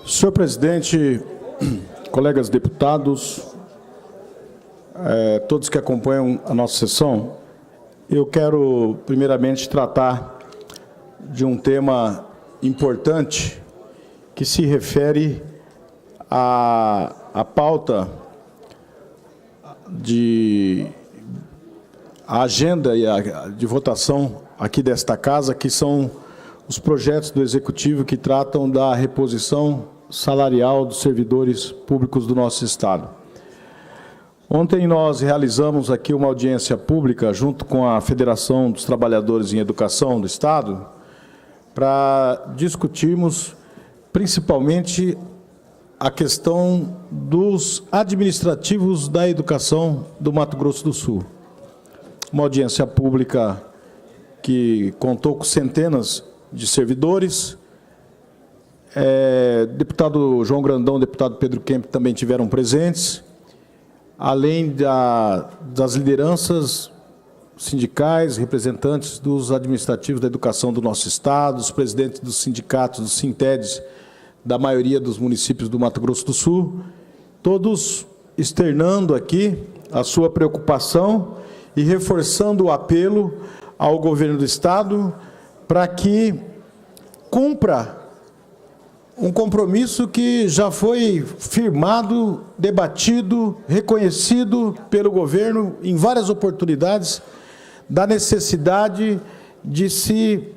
Senhor presidente, colegas deputados, todos que acompanham a nossa sessão, eu quero primeiramente tratar de um tema importante que se refere à pauta a agenda de votação aqui desta casa, que são os projetos do Executivo que tratam da reposição salarial dos servidores públicos do nosso Estado. Ontem nós realizamos aqui uma audiência pública junto com a Federação dos Trabalhadores em Educação do Estado para discutirmos principalmente a questão dos administrativos da educação do Mato Grosso do Sul. Uma audiência pública que contou com centenas de servidores. Deputado João Grandão, deputado Pedro Kemp também tiveram presentes, além das lideranças sindicais, representantes dos administrativos da educação do nosso Estado, os presidentes dos sindicatos, dos Sintedes, da maioria dos municípios do Mato Grosso do Sul, todos externando aqui a sua preocupação e reforçando o apelo ao governo do Estado para que cumpra um compromisso que já foi firmado, debatido, reconhecido pelo governo em várias oportunidades, da necessidade de se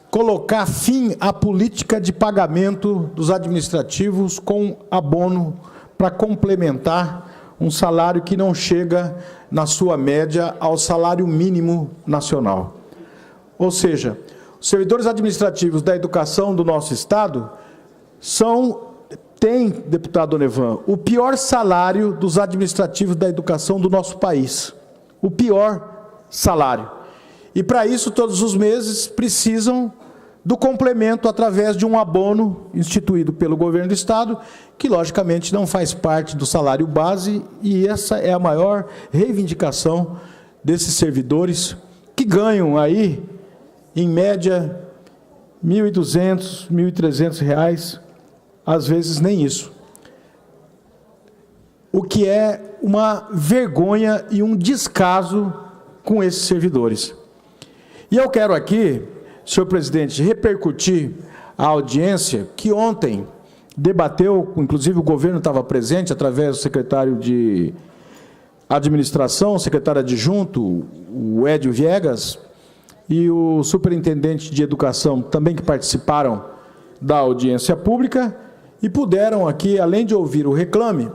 colocar fim à política de pagamento dos administrativos com abono para complementar um salário que não chega, na sua média, ao salário mínimo nacional. Ou seja, os servidores administrativos da educação do nosso Estado têm, deputado Onevan, o pior salário dos administrativos da educação do nosso país. O pior salário. E, para isso, todos os meses precisam do complemento através de um abono instituído pelo governo do Estado, que, logicamente, não faz parte do salário base, e essa é a maior reivindicação desses servidores, que ganham aí, em média, R$ 1.200, R$ 1.300, às vezes nem isso. O que é uma vergonha e um descaso com esses servidores. E eu quero aqui, senhor presidente, repercutir a audiência que ontem debateu, inclusive o governo estava presente, através do secretário de Administração, o secretário adjunto, o Edio Viegas, e o superintendente de Educação também, que participaram da audiência pública e puderam aqui, além de ouvir o reclame,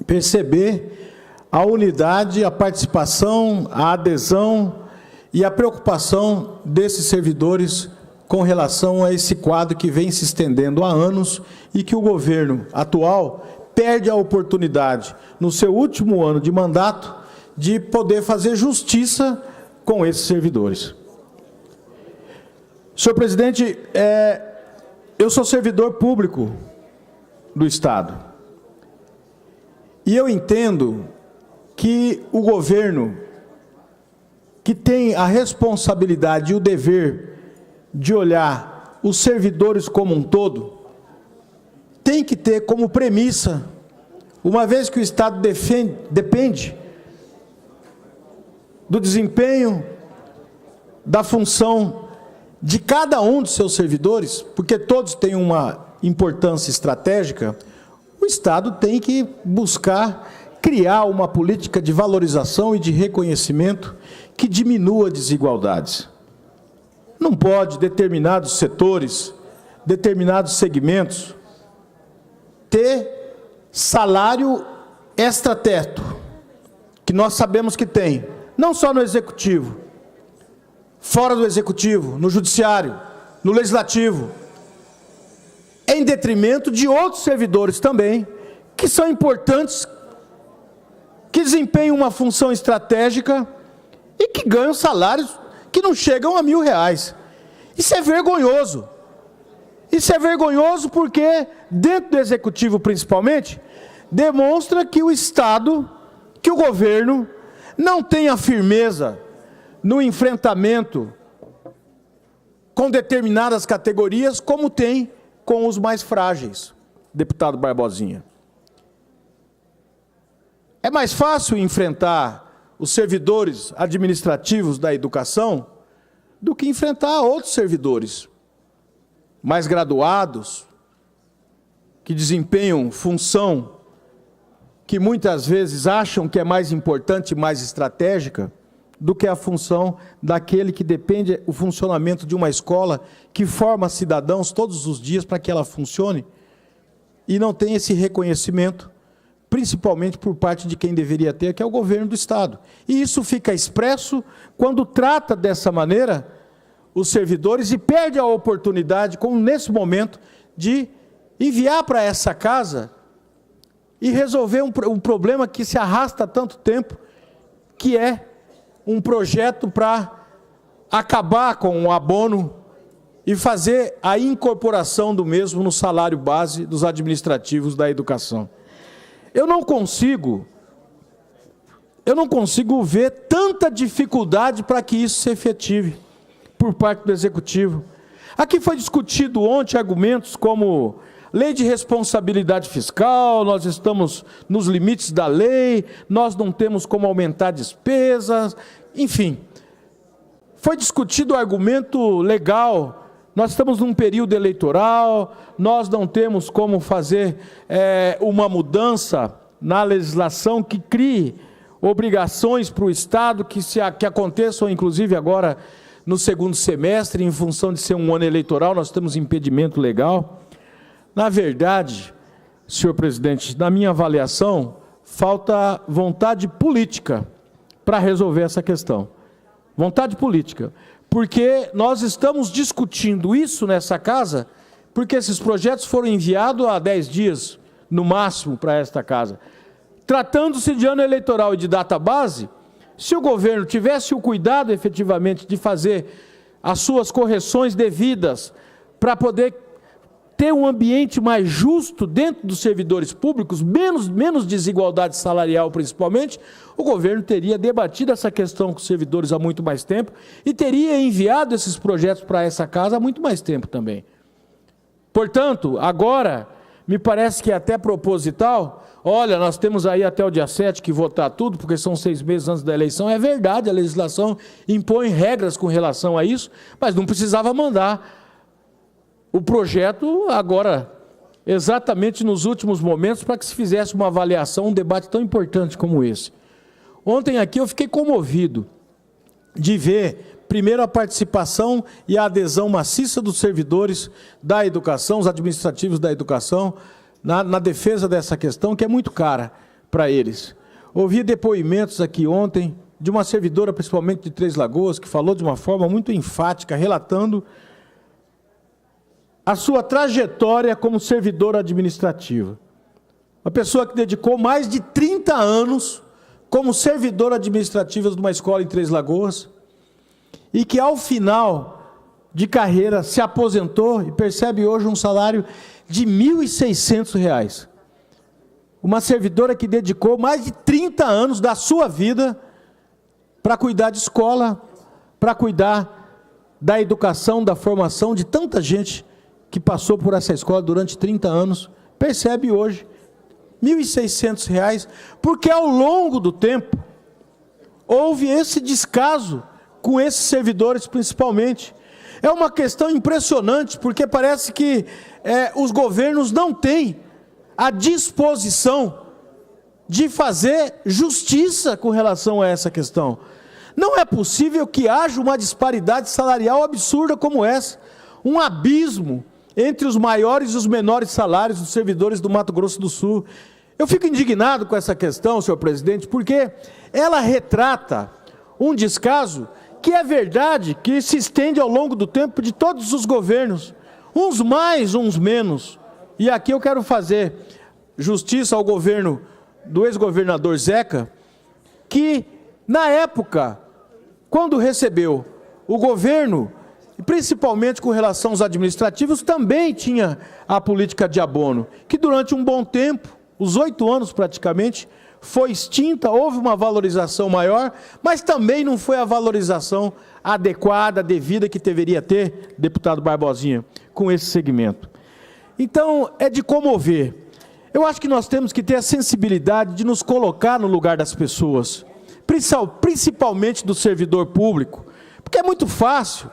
perceber a unidade, a participação, a adesão e a preocupação desses servidores com relação a esse quadro que vem se estendendo há anos e que o governo atual perde a oportunidade, no seu último ano de mandato, de poder fazer justiça com esses servidores. Senhor presidente, eu sou servidor público do Estado. E eu entendo que o governo, que tem a responsabilidade e o dever de olhar os servidores como um todo, tem que ter como premissa, uma vez que o Estado depende do desempenho, da função de cada um dos seus servidores, porque todos têm uma importância estratégica, o Estado tem que buscar criar uma política de valorização e de reconhecimento que diminua desigualdades. Não pode determinados setores, determinados segmentos, ter salário extrateto, que nós sabemos que tem, não só no Executivo, fora do Executivo, no Judiciário, no Legislativo, em detrimento de outros servidores também, que são importantes, que desempenham uma função estratégica e que ganham salários que não chegam a R$1.000. Isso é vergonhoso. Isso é vergonhoso porque, dentro do Executivo principalmente, demonstra que o Estado, que o governo, não tem a firmeza no enfrentamento com determinadas categorias, como tem com os mais frágeis, deputado Barbosinha. É mais fácil enfrentar os servidores administrativos da educação do que enfrentar outros servidores mais graduados, que desempenham função que muitas vezes acham que é mais importante e mais estratégica do que a função daquele que depende do funcionamento de uma escola que forma cidadãos todos os dias para que ela funcione e não tem esse reconhecimento, principalmente por parte de quem deveria ter, que é o governo do Estado. E isso fica expresso quando trata dessa maneira os servidores e perde a oportunidade, como nesse momento, de enviar para essa casa e resolver um problema que se arrasta há tanto tempo, que é um projeto para acabar com o abono e fazer a incorporação do mesmo no salário base dos administrativos da educação. Eu não consigo ver tanta dificuldade para que isso se efetive por parte do Executivo. Aqui foi discutido ontem argumentos como lei de responsabilidade fiscal, nós estamos nos limites da lei, nós não temos como aumentar despesas, enfim. Foi discutido o argumento legal, nós estamos num período eleitoral, nós não temos como fazer uma mudança na legislação que crie obrigações para o Estado que aconteçam, inclusive agora no segundo semestre, em função de ser um ano eleitoral, nós temos impedimento legal. Na verdade, senhor presidente, na minha avaliação, falta vontade política para resolver essa questão. Vontade política. Porque nós estamos discutindo isso nessa casa, porque esses projetos foram enviados há 10 dias, no máximo, para esta casa. Tratando-se de ano eleitoral e de data base, se o governo tivesse o cuidado, efetivamente, de fazer as suas correções devidas para poder ter um ambiente mais justo dentro dos servidores públicos, menos desigualdade salarial principalmente, o governo teria debatido essa questão com os servidores há muito mais tempo e teria enviado esses projetos para essa casa há muito mais tempo também. Portanto, agora, me parece que é até proposital, olha, nós temos aí até o dia 7 que votar tudo, porque são 6 meses antes da eleição, é verdade, a legislação impõe regras com relação a isso, mas não precisava mandar o projeto agora, exatamente nos últimos momentos, para que se fizesse uma avaliação, um debate tão importante como esse. Ontem aqui eu fiquei comovido de ver, primeiro, a participação e a adesão maciça dos servidores da educação, os administrativos da educação, na defesa dessa questão, que é muito cara para eles. Ouvi depoimentos aqui ontem de uma servidora, principalmente de Três Lagoas, que falou de uma forma muito enfática, relatando a sua trajetória como servidora administrativa. Uma pessoa que dedicou mais de 30 anos como servidora administrativa de uma escola em Três Lagoas e que, ao final de carreira, se aposentou e percebe hoje um salário de R$ 1.600. Uma servidora que dedicou mais de 30 anos da sua vida para cuidar de escola, para cuidar da educação, da formação de tanta gente que passou por essa escola durante 30 anos, percebe hoje R$ 1.600, porque ao longo do tempo houve esse descaso com esses servidores principalmente. É uma questão impressionante, porque parece que os governos não têm a disposição de fazer justiça com relação a essa questão. Não é possível que haja uma disparidade salarial absurda como essa, um abismo entre os maiores e os menores salários dos servidores do Mato Grosso do Sul. Eu fico indignado com essa questão, senhor presidente, porque ela retrata um descaso que é verdade, que se estende ao longo do tempo de todos os governos, uns mais, uns menos. E aqui eu quero fazer justiça ao governo do ex-governador Zeca, que na época, quando recebeu o governo, principalmente com relação aos administrativos, também tinha a política de abono, que durante um bom tempo, os 8 anos praticamente, foi extinta, houve uma valorização maior, mas também não foi a valorização adequada, devida que deveria ter, deputado Barbosinha, com esse segmento. Então, é de comover. Eu acho que nós temos que ter a sensibilidade de nos colocar no lugar das pessoas, principalmente do servidor público, porque é muito fácil,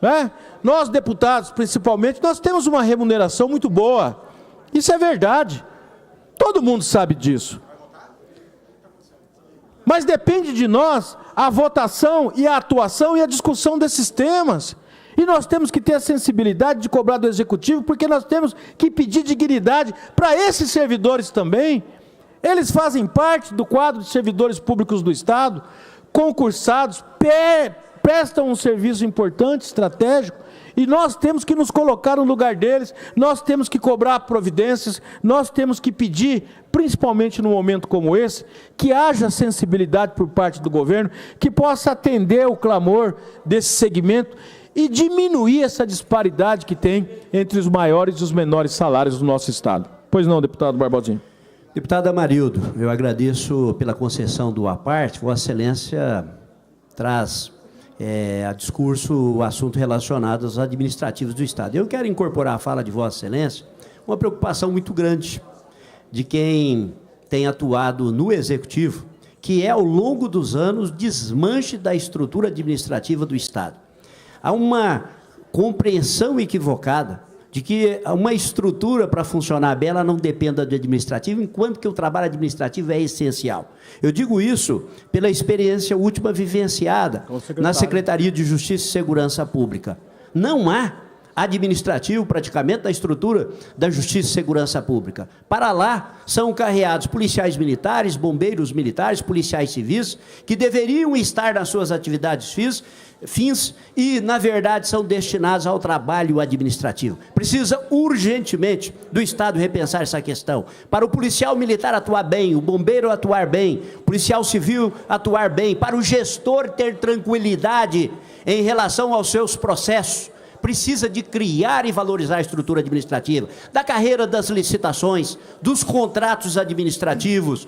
né? Nós, deputados, principalmente, nós temos uma remuneração muito boa. Isso é verdade. Todo mundo sabe disso. Mas depende de nós a votação e a atuação e a discussão desses temas. E nós temos que ter a sensibilidade de cobrar do Executivo, porque nós temos que pedir dignidade para esses servidores também. Eles fazem parte do quadro de servidores públicos do Estado, concursados, prestam um serviço importante, estratégico, e nós temos que nos colocar no lugar deles, nós temos que cobrar providências, nós temos que pedir, principalmente num momento como esse, que haja sensibilidade por parte do governo, que possa atender o clamor desse segmento e diminuir essa disparidade que tem entre os maiores e os menores salários do nosso Estado. Pois não, deputado Barbosinha? Deputado Amarildo, eu agradeço pela concessão do à parte. Vossa Excelência traz a discurso o assunto relacionado aos administrativos do Estado. Eu quero incorporar à fala de Vossa Excelência uma preocupação muito grande de quem tem atuado no Executivo, que é, ao longo dos anos, desmanche da estrutura administrativa do Estado. Há uma compreensão equivocada de que uma estrutura para funcionar bem, ela não dependa do administrativo, enquanto que o trabalho administrativo é essencial. Eu digo isso pela experiência última vivenciada na Secretaria de Justiça e Segurança Pública. Não há administrativo, praticamente, da estrutura da Justiça e Segurança Pública. Para lá são carreados policiais militares, bombeiros militares, policiais civis, que deveriam estar nas suas atividades fins e, na verdade, são destinados ao trabalho administrativo. Precisa urgentemente do Estado repensar essa questão. Para o policial militar atuar bem, o bombeiro atuar bem, o policial civil atuar bem, para o gestor ter tranquilidade em relação aos seus processos, precisa de criar e valorizar a estrutura administrativa, da carreira das licitações, dos contratos administrativos,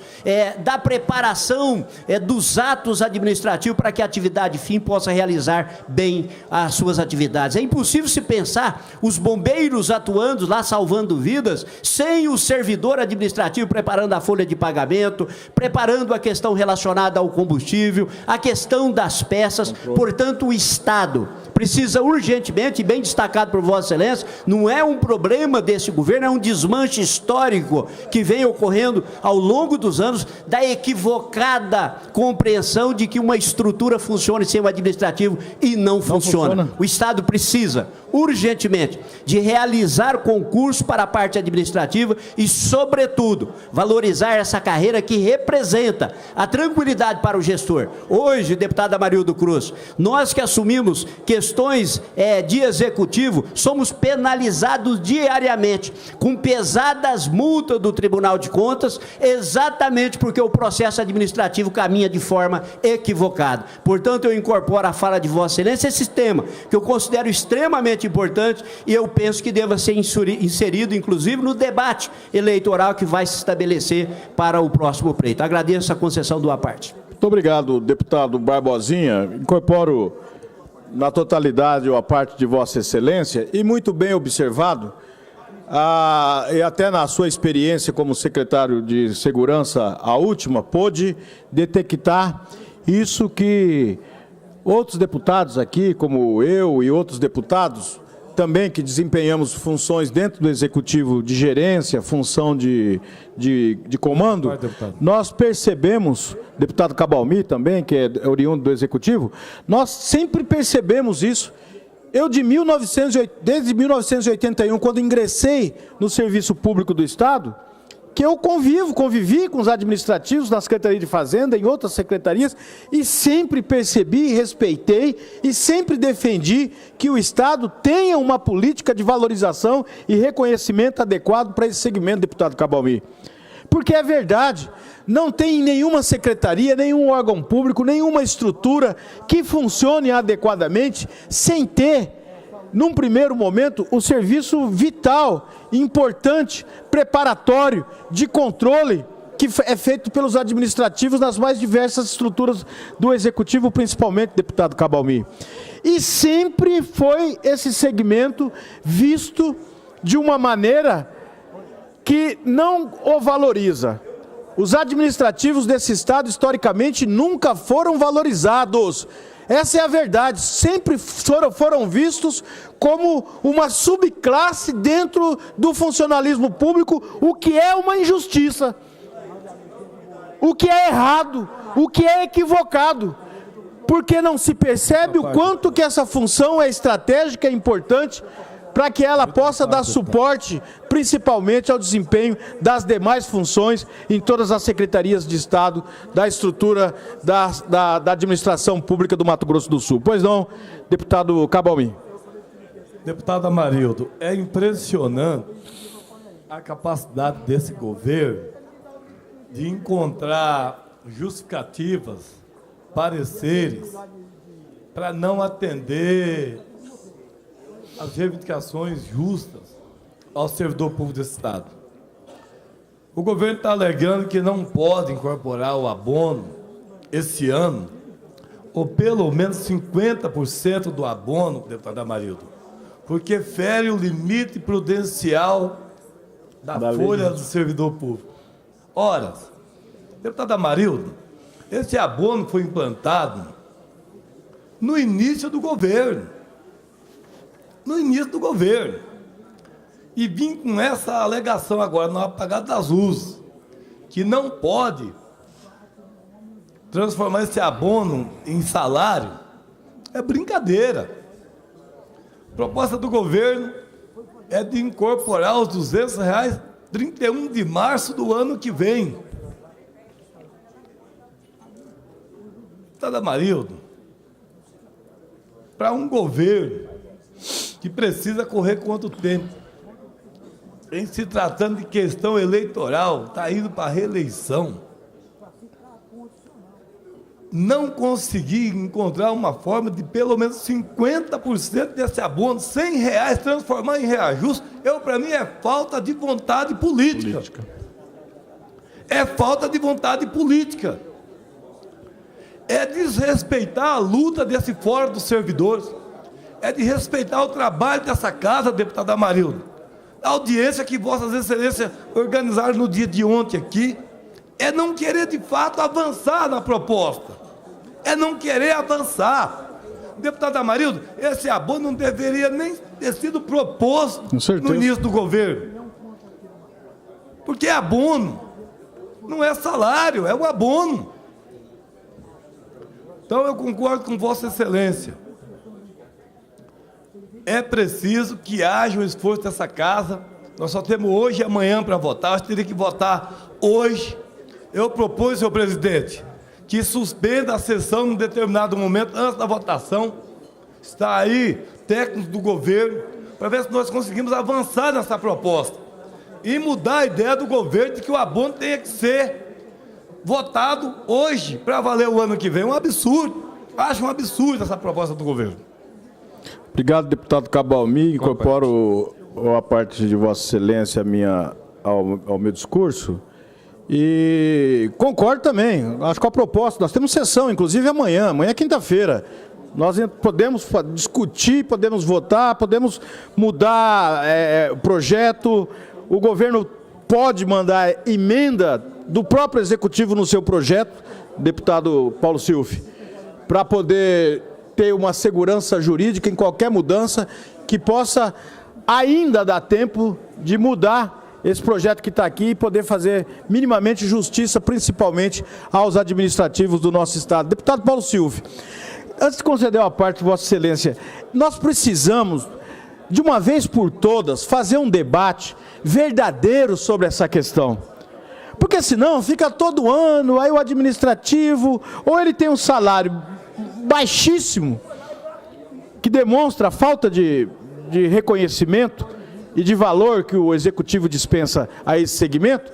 da preparação dos atos administrativos para que a atividade fim possa realizar bem as suas atividades. É impossível se pensar os bombeiros atuando lá, salvando vidas, sem o servidor administrativo preparando a folha de pagamento, preparando a questão relacionada ao combustível, a questão das peças. Portanto, o Estado precisa urgentemente, bem destacado por Vossa Excelência, não é um problema desse governo, é um desmanche histórico que vem ocorrendo ao longo dos anos da equivocada compreensão de que uma estrutura funcione sem o administrativo e não funciona. O Estado precisa, urgentemente, de realizar concurso para a parte administrativa e, sobretudo, valorizar essa carreira que representa a tranquilidade para o gestor. Hoje, deputado Amarildo Cruz, nós que assumimos questões de executivo, somos penalizados diariamente, com pesadas multas do Tribunal de Contas, exatamente porque o processo administrativo caminha de forma equivocada. Portanto, eu incorporo a fala de Vossa Excelência esse tema, que eu considero extremamente importante e eu penso que deva ser inserido, inclusive, no debate eleitoral que vai se estabelecer para o próximo pleito. Agradeço a concessão do à parte. Muito obrigado, deputado Barbosinha. Incorporo na totalidade a parte de Vossa Excelência, e muito bem observado, e até na sua experiência como secretário de Segurança, a última, pôde detectar isso que outros deputados aqui, como eu e outros deputados, também que desempenhamos funções dentro do Executivo de gerência, função de comando, nós percebemos, deputado Cabalmi também, que é oriundo do Executivo, nós sempre percebemos isso. Eu, desde 1981, quando ingressei no Serviço Público do Estado, que eu convivi com os administrativos na Secretaria de Fazenda, em outras secretarias, e sempre percebi, respeitei e sempre defendi que o Estado tenha uma política de valorização e reconhecimento adequado para esse segmento, deputado Cabalmi. Porque é verdade, não tem nenhuma secretaria, nenhum órgão público, nenhuma estrutura que funcione adequadamente sem ter, num primeiro momento, o serviço vital, importante, preparatório, de controle, que é feito pelos administrativos nas mais diversas estruturas do Executivo, principalmente, deputado Cabalmi. E sempre foi esse segmento visto de uma maneira que não o valoriza. Os administrativos desse Estado, historicamente, nunca foram valorizados. Essa é a verdade. Sempre foram vistos como uma subclasse dentro do funcionalismo público, o que é uma injustiça, o que é errado, o que é equivocado. Porque não se percebe o quanto que essa função é estratégica e importante para que ela possa dar suporte, principalmente ao desempenho das demais funções em todas as secretarias de Estado, da estrutura da administração pública do Mato Grosso do Sul. Pois não, deputado Cabalmi. Deputado Amarildo, é impressionante a capacidade desse governo de encontrar justificativas, pareceres, para não atender as reivindicações justas ao servidor público desse Estado. O governo está alegando que não pode incorporar o abono esse ano, ou pelo menos 50% do abono, deputado Amarildo, porque fere o limite prudencial da folha do servidor público. Ora, deputado Amarildo, esse abono foi implantado no início do governo. E vim com essa alegação agora no apagado das luzes, que não pode transformar esse abono em salário, é brincadeira. A proposta do governo é de incorporar os R$200 31 de março do ano que vem. Deputado Amarildo, para um governo que precisa correr contra o tempo, em se tratando de questão eleitoral, está indo para a reeleição, não conseguir encontrar uma forma de pelo menos 50% desse abono, R$100, transformar em reajuste, para mim é falta de vontade política. É falta de vontade política. É desrespeitar a luta desse Fórum dos Servidores. É de respeitar o trabalho dessa casa, deputado Amarildo. A audiência que Vossas Excelências organizaram no dia de ontem aqui, é não querer de fato avançar na proposta. É não querer avançar. Deputado Amarildo, esse abono não deveria nem ter sido proposto no início do governo. Porque abono não é salário, é o abono. Então eu concordo com Vossa Excelência. É preciso que haja um esforço dessa casa. Nós só temos hoje e amanhã para votar. Nós teríamos que votar hoje. Eu proponho, senhor presidente, que suspenda a sessão num determinado momento, antes da votação. Está aí técnicos do governo, para ver se nós conseguimos avançar nessa proposta. E mudar a ideia do governo de que o abono tenha que ser votado hoje, para valer o ano que vem. Um absurdo. Acho um absurdo essa proposta do governo. Obrigado, deputado Cabalmi. Incorporo a parte de Vossa Excelência ao meu discurso. E concordo também. Acho que a proposta, nós temos sessão, inclusive amanhã é quinta-feira. Nós podemos discutir, podemos votar, podemos mudar o projeto. O governo pode mandar emenda do próprio Executivo no seu projeto, deputado Paulo Silfi, para poder ter uma segurança jurídica em qualquer mudança, que possa ainda dar tempo de mudar esse projeto que está aqui e poder fazer minimamente justiça, principalmente aos administrativos do nosso Estado. Deputado Paulo Silfi, antes de conceder uma parte, Vossa Excelência, nós precisamos, de uma vez por todas, fazer um debate verdadeiro sobre essa questão. Porque senão fica todo ano, aí o administrativo, ou ele tem um salário baixíssimo, que demonstra a falta de reconhecimento e de valor que o Executivo dispensa a esse segmento,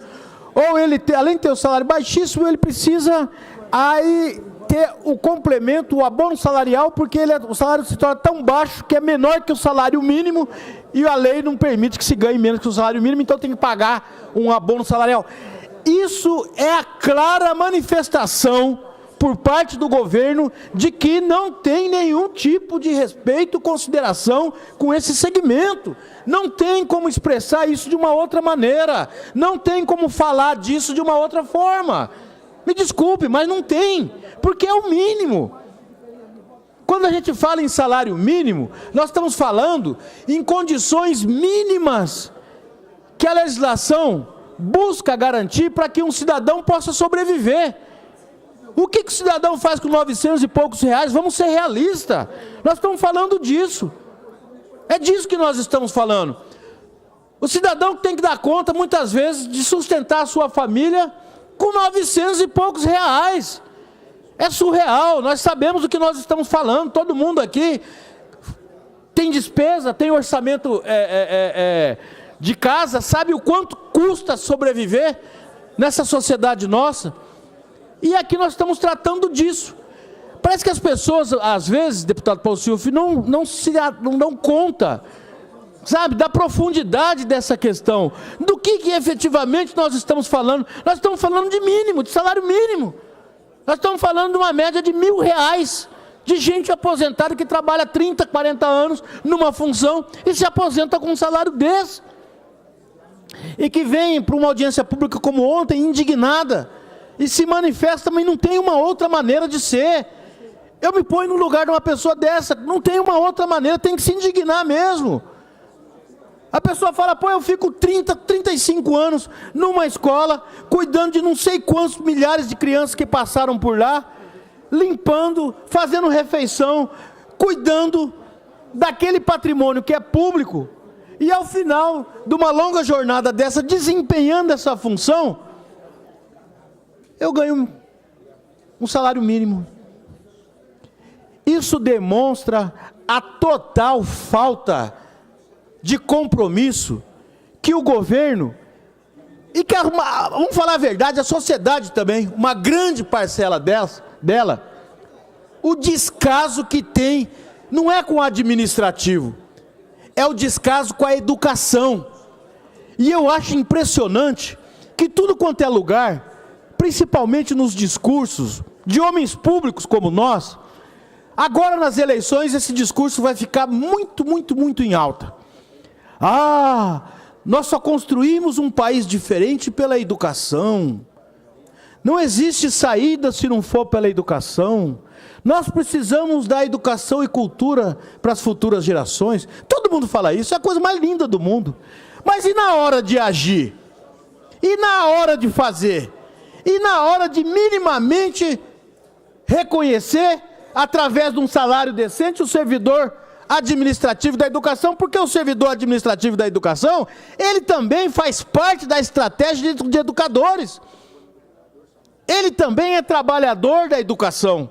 ou ele, além de ter um salário baixíssimo, ele precisa aí ter o complemento, o abono salarial, porque o salário se torna tão baixo que é menor que o salário mínimo e a lei não permite que se ganhe menos que o salário mínimo, então tem que pagar um abono salarial. Isso é a clara manifestação por parte do governo de que não tem nenhum tipo de respeito, consideração com esse segmento. Não tem como expressar isso de uma outra maneira. Não tem como falar disso de uma outra forma. Me desculpe, mas não tem, porque é o mínimo. Quando a gente fala em salário mínimo, nós estamos falando em condições mínimas que a legislação busca garantir para que um cidadão possa sobreviver. O que o cidadão faz com 900 e poucos reais? Vamos ser realistas. Nós estamos falando disso. É disso que nós estamos falando. O cidadão que tem que dar conta, muitas vezes, de sustentar a sua família com 900 e poucos reais. É surreal. Nós sabemos do que nós estamos falando. Todo mundo aqui tem despesa, tem orçamento de casa, sabe o quanto custa sobreviver nessa sociedade nossa. E aqui nós estamos tratando disso. Parece que as pessoas, às vezes, deputado Paulo Silva, não dão conta, sabe, da profundidade dessa questão. Do que efetivamente nós estamos falando. Nós estamos falando de mínimo, de salário mínimo. Nós estamos falando de uma média de R$1.000, de gente aposentada que trabalha 30, 40 anos numa função e se aposenta com um salário desse. E que vem para uma audiência pública como ontem, indignada, e se manifesta, mas não tem uma outra maneira de ser. Eu me ponho no lugar de uma pessoa dessa, não tem uma outra maneira, tem que se indignar mesmo. A pessoa fala, pô, eu fico 30, 35 anos numa escola, cuidando de não sei quantos milhares de crianças que passaram por lá, limpando, fazendo refeição, cuidando daquele patrimônio que é público, e ao final de uma longa jornada dessa, desempenhando essa função, eu ganho um salário mínimo. Isso demonstra a total falta de compromisso que o governo, e que, vamos falar a verdade, a sociedade também, uma grande parcela dela, o descaso que tem, não é com o administrativo, é o descaso com a educação. E eu acho impressionante que tudo quanto é lugar, principalmente nos discursos de homens públicos como nós, agora nas eleições esse discurso vai ficar muito, muito, muito em alta. Ah, nós só construímos um país diferente pela educação. Não existe saída se não for pela educação. Nós precisamos da educação e cultura para as futuras gerações. Todo mundo fala isso, é a coisa mais linda do mundo. Mas e na hora de agir? E na hora de fazer? E na hora de minimamente reconhecer, através de um salário decente, o servidor administrativo da educação, porque o servidor administrativo da educação, ele também faz parte da estratégia de educadores. Ele também é trabalhador da educação,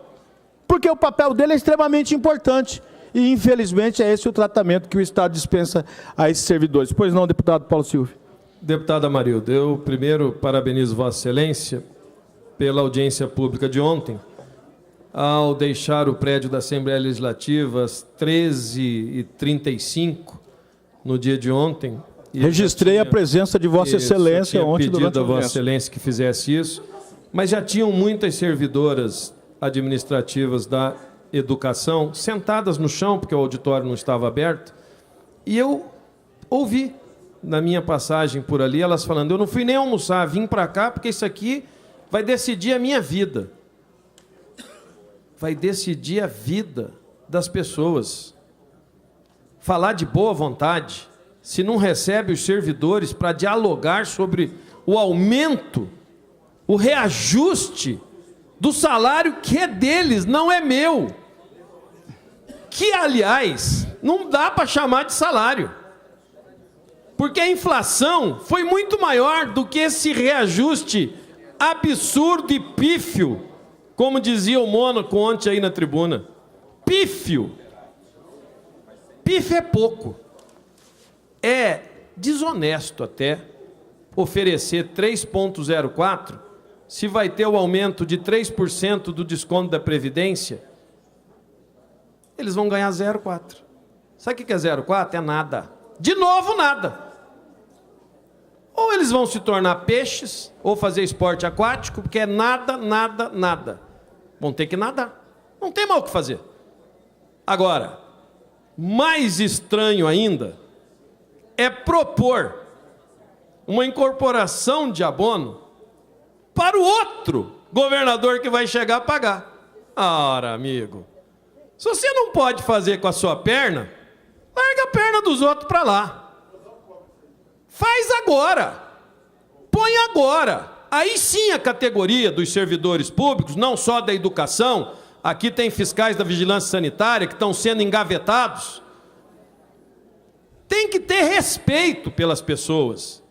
porque o papel dele é extremamente importante. E, infelizmente, é esse o tratamento que o Estado dispensa a esses servidores. Pois não, deputado Paulo Silva? Deputado Amarildo, eu primeiro parabenizo Vossa Excelência pela audiência pública de ontem, ao deixar o prédio da Assembleia Legislativa às 13h35, no dia de ontem. Registrei a presença de Vossa Excelência ontem durante a audiência. Eu tinha pedido a Vossa Excelência que fizesse isso, mas já tinham muitas servidoras administrativas da educação sentadas no chão, porque o auditório não estava aberto, e eu ouvi, na minha passagem por ali, elas falando, eu não fui nem almoçar, vim para cá porque isso aqui vai decidir a minha vida. Vai decidir a vida das pessoas. Falar de boa vontade, se não recebe os servidores para dialogar sobre o aumento, o reajuste do salário que é deles, não é meu. Que, aliás, não dá para chamar de salário. Porque a inflação foi muito maior do que esse reajuste absurdo e pífio, como dizia o Mônaco ontem aí na tribuna. Pífio. Pífio é pouco. É desonesto até oferecer 3,04 se vai ter o aumento de 3% do desconto da Previdência. Eles vão ganhar 0,4. Sabe o que é 0,4? É nada. De novo, nada. Ou eles vão se tornar peixes, ou fazer esporte aquático, porque é nada, nada, nada. Vão ter que nadar. Não tem mal o que fazer. Agora, mais estranho ainda é propor uma incorporação de abono para o outro governador que vai chegar a pagar. Ora, amigo, se você não pode fazer com a sua perna, larga a perna dos outros para lá. Faz agora. Põe agora. Aí sim a categoria dos servidores públicos, não só da educação, aqui tem fiscais da vigilância sanitária que estão sendo engavetados. Tem que ter respeito pelas pessoas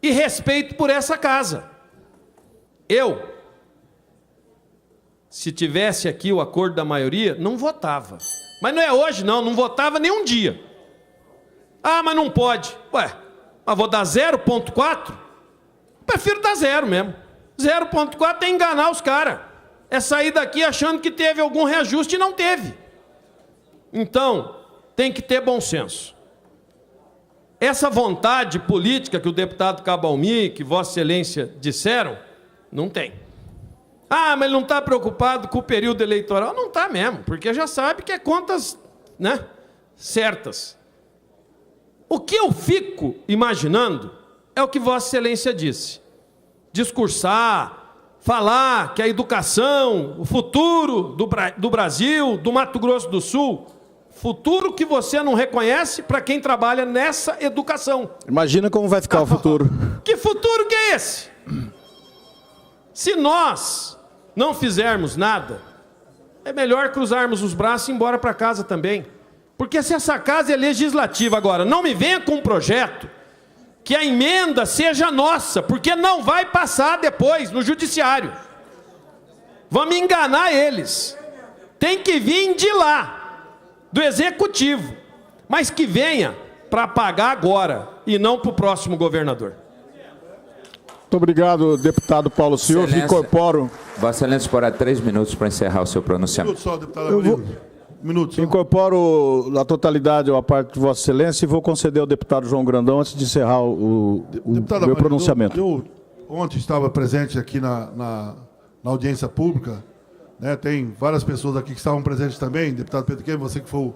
e respeito por essa casa. Se tivesse aqui o acordo da maioria, não votava. Mas não é hoje não votava nem um dia. Ah, mas não pode. Ué, mas vou dar 0,4? Prefiro dar 0 mesmo. 0,4 é enganar os caras. É sair daqui achando que teve algum reajuste e não teve. Então, tem que ter bom senso. Essa vontade política que o deputado Cabalmi, que Vossa Excelência disseram, não tem. Ah, mas ele não está preocupado com o período eleitoral? Não está mesmo, porque já sabe que é contas, né, certas. O que eu fico imaginando é o que Vossa Excelência disse. Discursar, falar que a educação, o futuro do Brasil, do Mato Grosso do Sul, futuro que você não reconhece para quem trabalha nessa educação. Imagina como vai ficar o futuro. Que futuro que é esse? Se nós não fizermos nada, é melhor cruzarmos os braços e ir embora para casa também. Porque se essa casa é legislativa agora, não me venha com um projeto que a emenda seja nossa, porque não vai passar depois no judiciário. Vamos enganar eles. Tem que vir de lá, do executivo, mas que venha para pagar agora e não para o próximo governador. Muito obrigado, deputado Paulo Ciur. Incorporo. Vossa Excelência terá 3 minutos para encerrar o seu pronunciamento. Só, deputado. Minuto. Incorporo a totalidade ou a parte de Vossa Excelência e vou conceder ao deputado João Grandão antes de encerrar o meu pronunciamento. Eu ontem estava presente aqui na audiência pública, né? Tem várias pessoas aqui que estavam presentes também, deputado Pedro Kempis, você que foi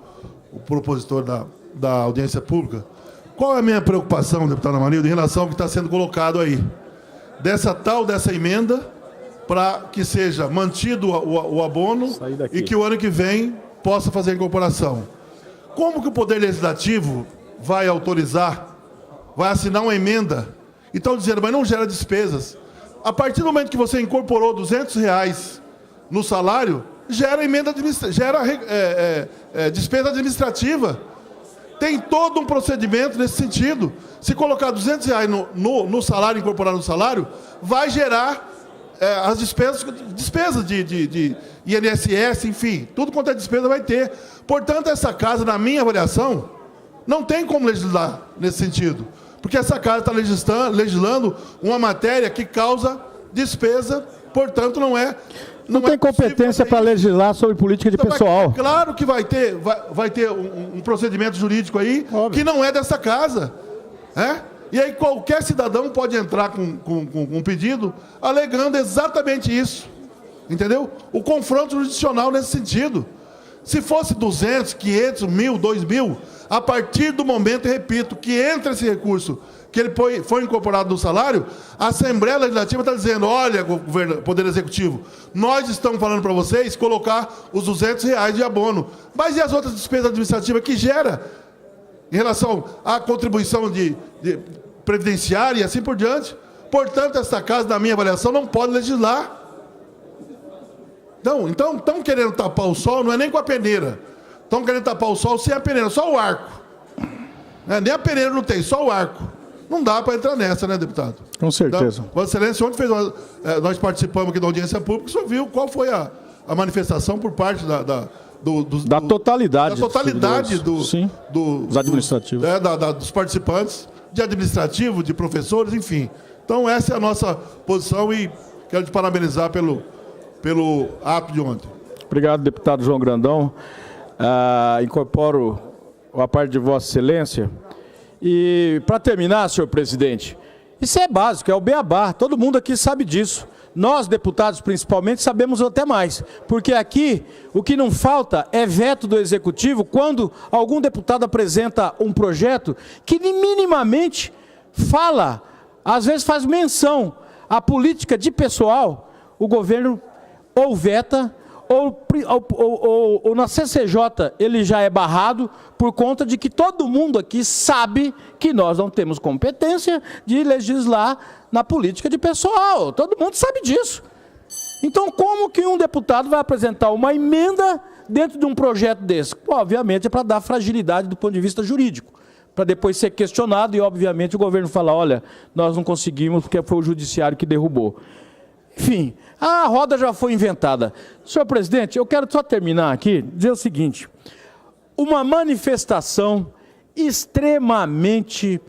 o propositor da audiência pública. Qual é a minha preocupação, deputado Amarildo, em relação ao que está sendo colocado aí? Dessa emenda, para que seja mantido o abono e que o ano que vem possa fazer a incorporação. Como que o Poder Legislativo vai autorizar, vai assinar uma emenda, e estão dizendo, mas não gera despesas. A partir do momento que você incorporou R$200 no salário, gera emenda despesa administrativa. Tem todo um procedimento nesse sentido. Se colocar R$200 no salário, incorporar no salário, vai gerar as despesas de INSS, enfim, tudo quanto é despesa vai ter. Portanto, essa casa, na minha avaliação, não tem como legislar nesse sentido. Porque essa casa está legislando uma matéria que causa despesa, portanto, não tem competência para legislar sobre política de pessoal. Claro que vai ter um procedimento jurídico aí, óbvio, que não é dessa casa. E aí qualquer cidadão pode entrar com um pedido alegando exatamente isso. Entendeu? O confronto jurisdicional nesse sentido. Se fosse 200, 500, 1.000, 2.000, a partir do momento, repito, que entra esse recurso, que ele foi incorporado no salário, a Assembleia Legislativa está dizendo, olha, Poder Executivo, nós estamos falando para vocês colocar os R$200 de abono. Mas e as outras despesas administrativas que gera em relação à contribuição de previdenciária e assim por diante? Portanto, essa casa, na minha avaliação, não pode legislar. Então, estão querendo tapar o sol, não é nem com a peneira. Estão querendo tapar o sol sem a peneira, só o arco. Nem a peneira não tem, só o arco. Não dá para entrar nessa, né, deputado? Com certeza. Então, Vossa Excelência, ontem nós participamos aqui da audiência pública, o senhor viu qual foi a manifestação por parte da totalidade dos administrativos. Dos participantes, de administrativo, de professores, enfim. Então, essa é a nossa posição e quero te parabenizar pelo ato de ontem. Obrigado, deputado João Grandão. Incorporo a parte de Vossa Excelência. E, para terminar, senhor presidente, Isso é básico, é o beabá, todo mundo aqui sabe disso. Nós, deputados principalmente, sabemos até mais, porque aqui o que não falta é veto do Executivo quando algum deputado apresenta um projeto que minimamente fala, às vezes faz menção à política de pessoal, o governo ou veta, ou na CCJ ele já é barrado por conta de que todo mundo aqui sabe que nós não temos competência de legislar na política de pessoal. Todo mundo sabe disso. Então, como que um deputado vai apresentar uma emenda dentro de um projeto desse? Obviamente é para dar fragilidade do ponto de vista jurídico, para depois ser questionado e, obviamente, o governo falar, olha, nós não conseguimos porque foi o judiciário que derrubou. Enfim, a roda já foi inventada. Senhor presidente, eu quero só terminar aqui, dizer o seguinte, uma manifestação extremamente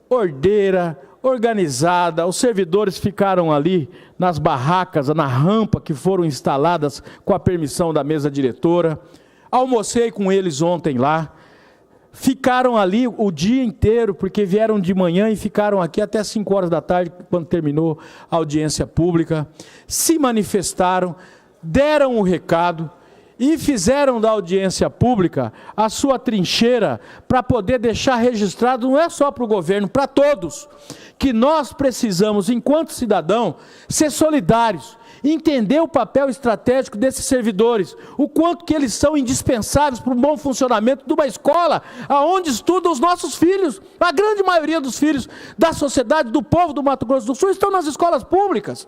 ordeira, organizada, os servidores ficaram ali nas barracas, na rampa que foram instaladas com a permissão da mesa diretora, almocei com eles ontem lá, ficaram ali o dia inteiro, porque vieram de manhã e ficaram aqui até 5 horas da tarde, quando terminou a audiência pública, se manifestaram, deram o recado e fizeram da audiência pública a sua trincheira para poder deixar registrado, não é só para o governo, para todos, que nós precisamos, enquanto cidadão, ser solidários, entender o papel estratégico desses servidores, o quanto que eles são indispensáveis para o bom funcionamento de uma escola, aonde estudam os nossos filhos. A grande maioria dos filhos da sociedade, do povo do Mato Grosso do Sul, estão nas escolas públicas.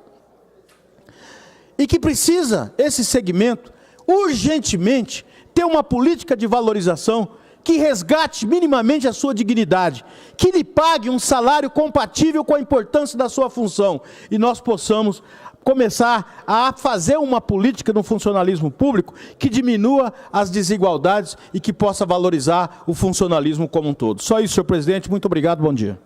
E que precisa, esse segmento, urgentemente, ter uma política de valorização que resgate minimamente a sua dignidade, que lhe pague um salário compatível com a importância da sua função, e nós possamos começar a fazer uma política no funcionalismo público que diminua as desigualdades e que possa valorizar o funcionalismo como um todo. Só isso, senhor presidente. Muito obrigado. Bom dia.